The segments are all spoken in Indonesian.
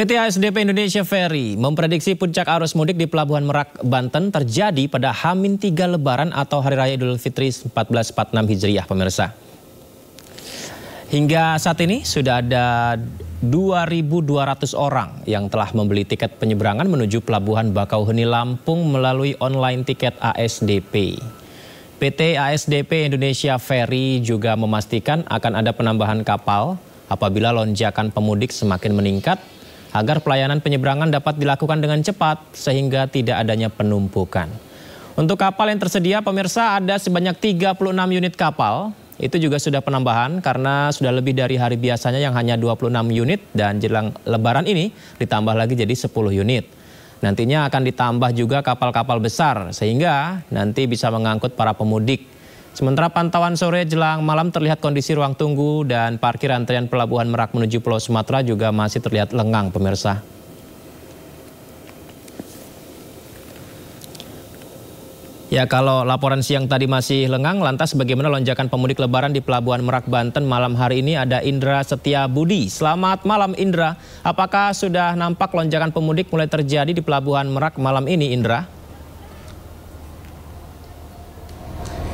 PT ASDP Indonesia Ferry memprediksi puncak arus mudik di Pelabuhan Merak, Banten terjadi pada H-3 Lebaran atau Hari Raya Idul Fitri 1446 Hijriah, pemirsa. Hingga saat ini sudah ada 2.200 orang yang telah membeli tiket penyeberangan menuju Pelabuhan Bakauheni, Lampung melalui online tiket ASDP. PT ASDP Indonesia Ferry juga memastikan akan ada penambahan kapal apabila lonjakan pemudik semakin meningkat, agar pelayanan penyeberangan dapat dilakukan dengan cepat sehingga tidak adanya penumpukan. Untuk kapal yang tersedia, pemirsa, ada sebanyak 36 unit kapal. Itu juga sudah penambahan karena sudah lebih dari hari biasanya yang hanya 26 unit dan jelang Lebaran ini ditambah lagi jadi 10 unit. Nantinya akan ditambah juga kapal-kapal besar sehingga nanti bisa mengangkut para pemudik. Sementara pantauan sore jelang malam terlihat kondisi ruang tunggu dan parkir antrian Pelabuhan Merak menuju Pulau Sumatera juga masih terlihat lengang, pemirsa. Ya, kalau laporan siang tadi masih lengang, lantas bagaimana lonjakan pemudik Lebaran di Pelabuhan Merak, Banten malam hari ini? Ada Indra Setiabudi. Selamat malam, Indra. Apakah sudah nampak lonjakan pemudik mulai terjadi di Pelabuhan Merak malam ini, Indra?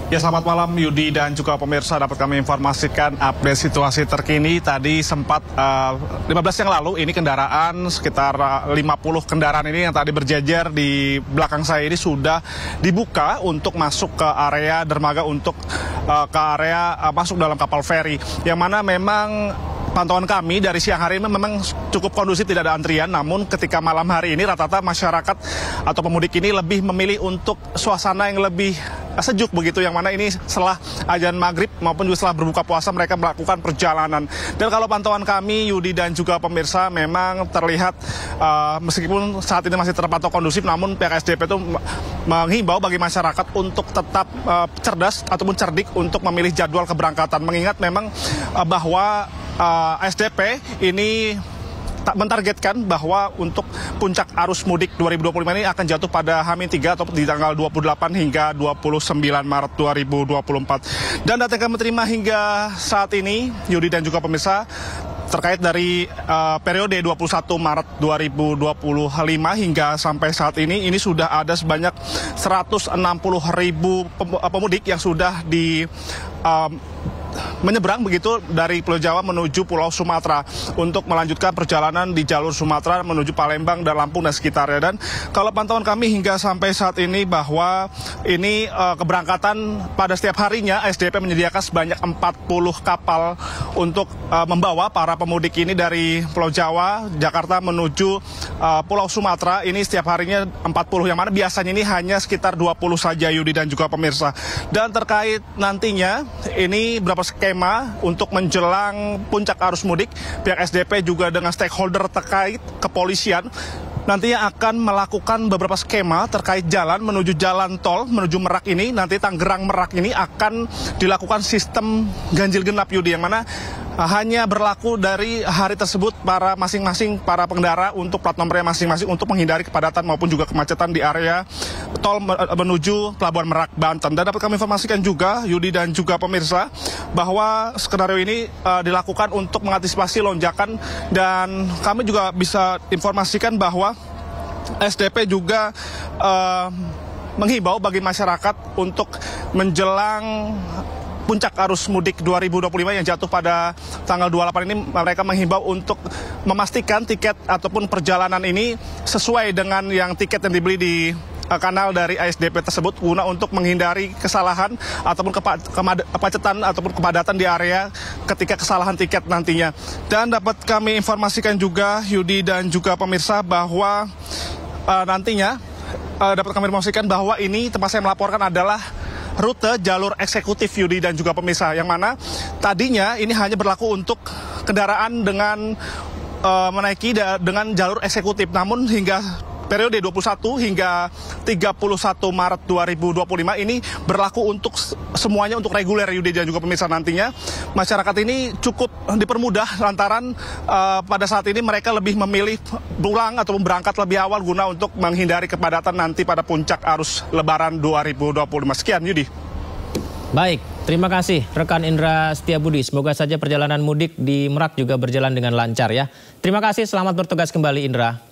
Ya, selamat malam Yudi dan juga pemirsa, dapat kami informasikan update situasi terkini. Tadi sempat 15 yang lalu ini kendaraan sekitar 50 kendaraan ini yang tadi berjejer di belakang saya ini sudah dibuka untuk masuk ke area dermaga untuk ke area masuk dalam kapal feri. Yang mana memang pantauan kami dari siang hari ini memang cukup kondusif, tidak ada antrian. Namun ketika malam hari ini rata-rata masyarakat atau pemudik ini lebih memilih untuk suasana yang lebih sejuk begitu, yang mana ini setelah azan maghrib maupun juga setelah berbuka puasa mereka melakukan perjalanan. Dan kalau pantauan kami Yudi dan juga pemirsa, memang terlihat meskipun saat ini masih terpantau kondusif, namun pihak SDP itu menghimbau bagi masyarakat untuk tetap cerdas ataupun cerdik untuk memilih jadwal keberangkatan, mengingat memang bahwa SDP ini mentargetkan bahwa untuk puncak arus mudik 2025 ini akan jatuh pada H-3 atau di tanggal 28 hingga 29 Maret 2024. Dan data yang kami terima hingga saat ini, Yudi dan juga pemirsa, terkait dari periode 21 Maret 2025 hingga sampai saat ini sudah ada sebanyak 160.000 pemudik yang sudah menyeberang begitu dari Pulau Jawa menuju Pulau Sumatera untuk melanjutkan perjalanan di jalur Sumatera menuju Palembang dan Lampung dan sekitarnya. Dan kalau pantauan kami hingga sampai saat ini bahwa ini keberangkatan pada setiap harinya SDP menyediakan sebanyak 40 kapal untuk membawa para pemudik ini dari Pulau Jawa, Jakarta menuju Pulau Sumatera. Ini setiap harinya 40, yang mana biasanya ini hanya sekitar 20 saja, Yudi dan juga pemirsa. Dan terkait nantinya ini berapa skema untuk menjelang puncak arus mudik, pihak SDP juga dengan stakeholder terkait kepolisian nantinya akan melakukan beberapa skema terkait jalan menuju jalan tol menuju Merak ini. Nanti Tangerang Merak ini akan dilakukan sistem ganjil genap, Yudi, yang mana hanya berlaku dari hari tersebut para masing-masing para pengendara untuk plat nomornya masing-masing untuk menghindari kepadatan maupun juga kemacetan di area tol menuju Pelabuhan Merak, Banten. Dan dapat kami informasikan juga, Yudi dan juga pemirsa, bahwa skenario ini dilakukan untuk mengantisipasi lonjakan, dan kami juga bisa informasikan bahwa SDP juga menghimbau bagi masyarakat untuk menjelang puncak arus mudik 2025 yang jatuh pada tanggal 28 ini, mereka menghimbau untuk memastikan tiket ataupun perjalanan ini sesuai dengan yang tiket yang dibeli di kanal dari ASDP tersebut, guna untuk menghindari kesalahan ataupun kemacetan ataupun kepadatan di area ketika kesalahan tiket nantinya. Dan dapat kami informasikan juga, Yudi dan juga pemirsa, bahwa nantinya dapat kami informasikan bahwa ini tempat saya melaporkan adalah rute jalur eksekutif, Yudi dan juga pemirsa, yang mana tadinya ini hanya berlaku untuk kendaraan dengan menaiki dengan jalur eksekutif. Namun hingga periode 21 hingga 31 Maret 2025 ini berlaku untuk semuanya, untuk reguler, Yudi dan juga pemirsa. Nantinya masyarakat ini cukup dipermudah lantaran pada saat ini mereka lebih memilih pulang atau berangkat lebih awal guna untuk menghindari kepadatan nanti pada puncak arus Lebaran 2025. Sekian, Yudi. Baik. Terima kasih rekan Indra Setiabudi. Semoga saja perjalanan mudik di Merak juga berjalan dengan lancar ya. Terima kasih, selamat bertugas kembali Indra.